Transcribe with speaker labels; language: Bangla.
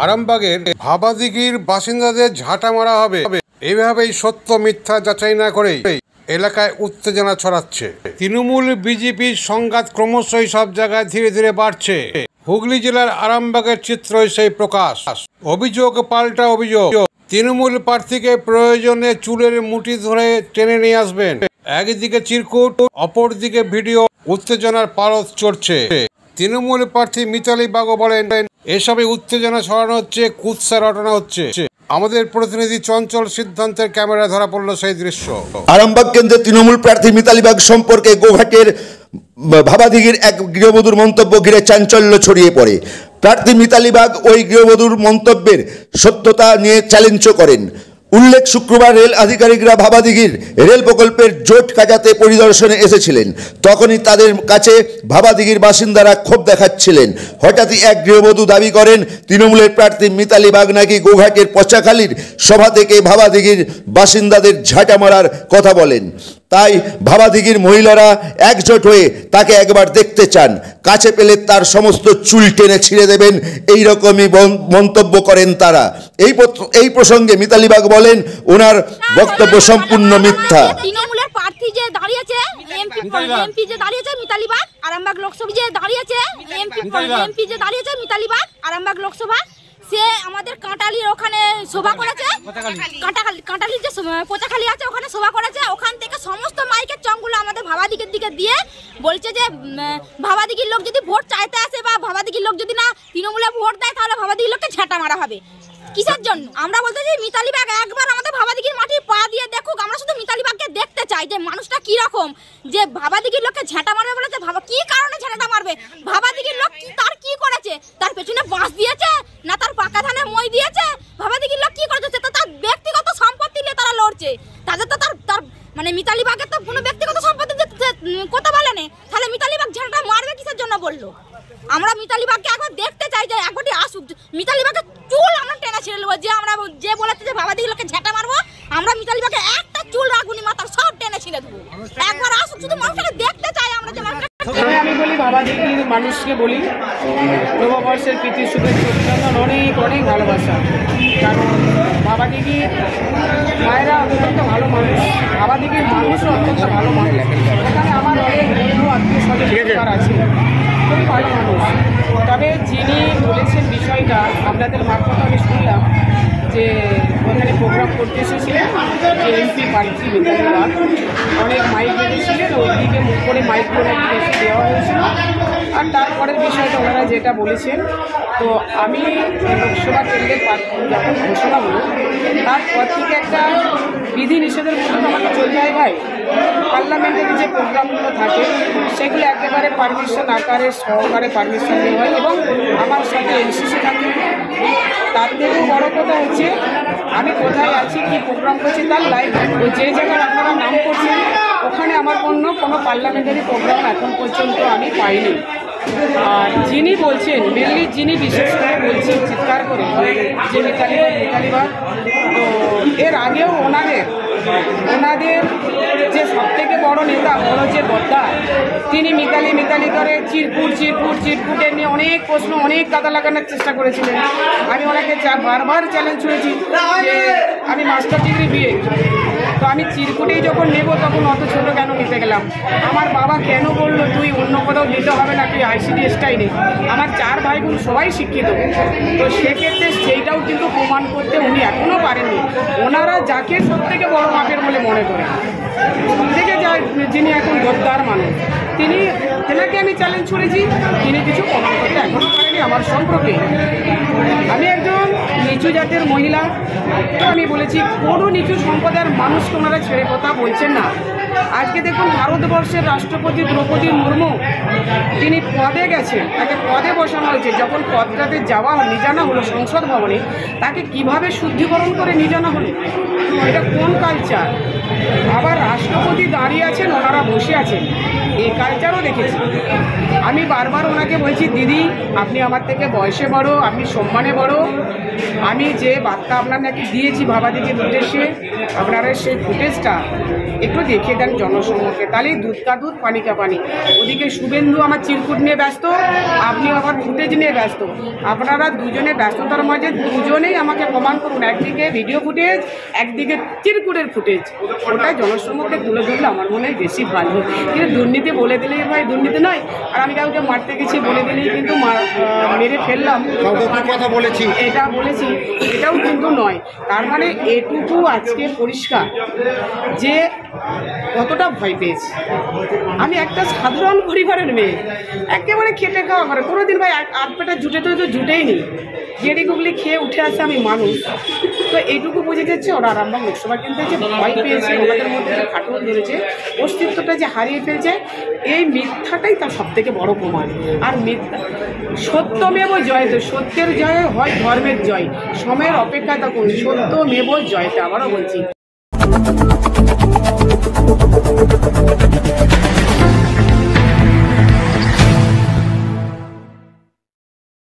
Speaker 1: আরামবাগের ভাবাদিঘির বাসিন্দাদের ঝাঁটা মারা হবে, এভাবেই সত্য মিথ্যা যাচাই না করেই এলাকায় উত্তেজনা ছড়াচ্ছে। তৃণমূল বিজেপির সংঘাত ক্রমশই সব জায়গায় ধীরে ধীরে বাড়ছে। হুগলি জেলার আরামবাগের চিত্রই সেই প্রকাশ। অভিযোগ পাল্টা অভিযোগ। তৃণমূল প্রার্থীকে প্রয়োজনে চুলের মুঠি ধরে টেনে নিয়ে আসবেন। একদিকে চিরকুট, অপরদিকে ভিডিও, উত্তেজনার পারদ চড়ছে। তৃণমূল প্রার্থী মিতালি বাগও বলেন, এসবে উত্তেজনা ছড়ানো হচ্ছে, কুৎসা রটানো হচ্ছে। আমাদের প্রতিনিধি চঞ্চল সিদ্ধান্তের ক্যামেরায় ধরা পড়ল সেই দৃশ্য।
Speaker 2: আরামবাগ কেন্দ্রে তৃণমূল প্রার্থী মিতালি বাগ সম্পর্কে গোঘাটের ভাবাদিঘির এক গৃহবধূর মন্তব্য ঘিরে চাঞ্চল্য ছড়িয়ে পড়ে। প্রার্থী মিতালি বাগ ওই গৃহবধূর মন্তব্যের সত্যতা নিয়ে চ্যালেঞ্জ করেন। উল্লেখ, শুক্রবার রেল আধিকারিকরা ভাবাদিঘির রেল প্রকল্পের জোট কাটাতে পরিদর্শনে এসেছিলেন। তখনই তাদের কাছে ভাবাদিঘির বাসিন্দারা ক্ষোভ দেখাচ্ছিলেন। হঠাৎই এক গৃহবধূ দাবি করেন, তৃণমূলের প্রার্থী মিতালি বাগ নাকি গোঘাটের পচাখালীর সভা থেকে ভাবাদিঘির বাসিন্দাদের ঝাঁটা মারার কথা বলেন। তাই ভাবাদিঘির মহিলারা একজোট হয়ে তাকে একবার দেখতে চান। কাছে পেলে তার সমস্ত চুল টেনে ছিঁড়ে দেবেন, এই রকমই মন্তব্য করেন তারা। এই প্রসঙ্গে মিতালি বাগ বলেন, ওনার বক্তব্য সম্পূর্ণ মিথ্যা।
Speaker 3: তৃণমূলের প্রার্থী যে দাঁড়িয়েছে, এমপি যে দাঁড়িয়েছে মিতালি বাগ, আরামবাগ লোকসভা যে দাঁড়িয়েছে, এমপি যে দাঁড়িয়েছে মিতালি বাগ, আরামবাগ লোকসভা, সে আমাদের কাঁটালির ওখানে সভা করেছে। কাঁটালির যে পোচাখালী আছে ওখানে সভা করেছে। ওখান থেকে সমস্ত মাইকের চংগুলো আমাদের ভাবাদিঘির দিকে দিয়ে বলছে যে ভাবাদিঘির লোক যদি ভোট চাইতে আসে বা ভাবাদিঘির লোক যদি না তৃণমূলে ভোট দেয় তাহলে ভাবাদিঘির লোককে ঝাঁটা মারা হবে। কিসের জন্য? আমরা বলতে চাই মিতালি বাগ একবার আমাদের ভাবাদিঘির মাটি পা দিয়ে দেখুক। আমরা শুধু মিতালি বাগকে দেখতে চাই যে মানুষটা কি রকম, যে ভাবাদিঘির লোককে ঝাঁটা মারবে বলেছে। কি কারণে ঝাঁটাটা মারবে? ভাবাদিঘির লোক তার কি করেছে? তার পেছনে বাঁশ দিয়েছে না তার পাকা ধানে মই দিয়েছে? ভাবাদিঘির লোক কি করেছে? তো তার ব্যক্তিগত সম্পত্তি নিয়ে তারা লড়ছে। তাদের তো তার মানে মিতালি বাগের তো কোনো ব্যক্তিগত সম্পত্তি কথা বলেনি, তাহলে মিতালি বাগ ঝাঁটা মারবে কিসের জন্য বললো? আমরা মিতালি বাগকে একবার দেখতে চাই যে একবারটি আসুক। মিতালি বাগের চুল আমরা টেনে ছিঁড়ে নেবো। যে আমরা যে বলেছে যে ভাবাদিঘির লোককে ঝাঁটা মারবো, আমরা মিতালি বাগকে একটা চুল রাখুনি, মাথার সব টেনে ছিঁড়ে দেবো। একবার আসুক, শুধু মানুষকে দেখতে চাই আমরা যে
Speaker 4: আমি বলি ভাবাদিঘির মানুষকে বলি, নববর্ষের প্রীতি শুভেচ্ছা অভিনন্দন, অনেক অনেক ভালোবাসা। কারণ ভাবাদিঘির মায়েরা অত্যন্ত ভালো মানুষ, ভাবাদিঘির মানুষও অত্যন্ত ভালো মানুষ। এখানে আমার অনেক বন্ধু আত্মীয় স্বজন আছে, খুবই ভালো মানুষ। তবে যিনি বলেছেন বিষয়টা আপনাদের মারফত আমি শুনলাম যে ওখানে প্রোগ্রাম করতে এসেছিলেন যে এমপি প্রার্থী মিতালি বাগ, অনেক মাইক বেঁধেছিলেন, ওই দিকে মুখ করে মাইক করে বেশি দেওয়া হয়েছিল। আর তারপরের বিষয়টা ওনারা যেটা বলেছেন, তো আমি লোকসভা কেন্দ্রের প্রার্থী যখন ঘোষণা হলো তারপর থেকে একটা বিধি নিষেধের মধ্যে আমাকে চলতে হয় ভাই। পার্লামেন্টের যে প্রোগ্রামগুলো থাকে সেগুলো একেবারে পারমিশন আকারে সহকারে পারমিশন দেওয়া হয় এবং আমার সাথে এনসিসি থাকে। তার থেকেও বড় কথা হচ্ছে আমি কোথায় আছি, কি প্রোগ্রাম করছি তার লাইভ। ওই যে জায়গায় আপনারা নাম করছেন ওখানে আমার কোনো পার্লামেন্টারি প্রোগ্রাম এখন পর্যন্ত আমি পাইনি। আর যিনি বলছেন মেনলি, যিনি বিশেষ করে বলছেন চিৎকার করে যে মিতালি বাগ, তো এর আগেও ওনাদের যে সবথেকে বড় নেতা, বড় যে বদ্দা, তিনি মিতালি করে চিরকুটের নিয়ে অনেক প্রশ্ন, অনেক কাদা লাগানোর চেষ্টা করেছিলেন। আমি ওনাকে বারবার চ্যালেঞ্জ করেছি যে আমি মাস্টার ডিগ্রি বিয়ে, তো আমি চিরকুটেই যখন নেব তখন অত ছোটো কেন নিতে গেলাম? আমার বাবা কেন বললো তুই অন্য কোথাও নিতে হবে না, তুই ICDSটাই নে। আমার 4 ভাই বোন সবাই শিক্ষিত, তো সেক্ষেত্রে সেইটাও কিন্তু প্রমাণ করতে উনি এখনও পারেননি। ওনারা যাকে সবথেকে বড় মাপের বলে মনে করেন, থেকে যায় যিনি এখন গদ্দার মানুষ, তেনাকে আমি চ্যালেঞ্জ করেছি, তিনি কিছু প্রমাণ করতে এখনও পারেনি আমার সম্পর্কে। আমি একজন নিচু জাতের মহিলা, তো আমি বলেছি কোনো নিচু সম্প্রদায়ের মানুষকে ওনারা ছেড়ে কথা বলছেন না। আজকে দেখুন ভারতবর্ষের রাষ্ট্রপতি দ্রৌপদী মুর্মু, তিনি পদে গেছেন, তাকে পদে বসানো হয়েছে। যখন পদটাতে নিয়ে জানা হলো সংসদ ভবনে, তাকে কিভাবে শুদ্ধিকরণ করে নিয়ে জানা হলো? এটা কোন কালচার? আবার রাষ্ট্রপতি দাঁড়িয়ে আছেন, ওনারা বসে আছেন, এই কালচারও দেখেছি। আমি বারবার ওনাকে বলছি, দিদি আপনি আমার থেকে বয়সে বড়, আপনি সম্মানে বড়, আমি যে বার্তা আপনার নাকি দিয়েছি ভাবাদিঘির উদ্দেশ্যে, আপনারা সেই ফুটেজটা একটু দেখিয়ে দেন জনসম্মুখে, তাহলেই দুধ কা দুধ পানি কা পানি। ওদিকে শুভেন্দু আমার চিরকুট নিয়ে ব্যস্ত, আপনি আবার ফুটেজ নিয়ে ব্যস্ত। আপনারা দুজনে ব্যস্ততার মাঝে দুজনেই আমাকে প্রমাণ করুন, একদিকে ভিডিও ফুটেজ, একদিকে চিরকুটের ফুটেজ, ওটাই জনসম্মুখে তুলে ধরলে আমার মনে হয় বেশি ভালো। কিন্তু দুর্নীতি বলে দিলেই ভাই দুর্নীতি নয়, আর আমি কাউকে মারতে গেছি বলে দিলেই কিন্তু মেরে ফেললাম,
Speaker 1: কথা বলেছি,
Speaker 4: এটা বলেছি, এটাও কিন্তু নয়। তার মানে এটুকু আজকে পরিষ্কার যে কতটা ভয় পেয়েছি। আমি একটা সাধারণ পরিবারের মেয়ে, একেবারে খেটে খাওয়া করে, কোনোদিন ভাই আট পেটা জুটে তো জুটেই নি, গেড়ি গুগলি খেয়ে উঠে আসে আমি মানুষ। তো এইটুকু বুঝে যাচ্ছে ওরা আরামবাগ লোকসভা কেন্দ্রে যে ভয় পেয়েছে, ওনাদের মধ্যে যে ফাটল ধরেছে, অস্তিত্বটা যে হারিয়ে ফেলছে, এই মিথ্যাটাই তার সব থেকে বড় প্রমাণ। আর মিথ্যা সত্যমেব জয়তে, সত্যের জয় হয় ধর্মের জয়, সময়ের অপেক্ষা থাকুন, সত্যমেব জয়তে। আবারও বলছি।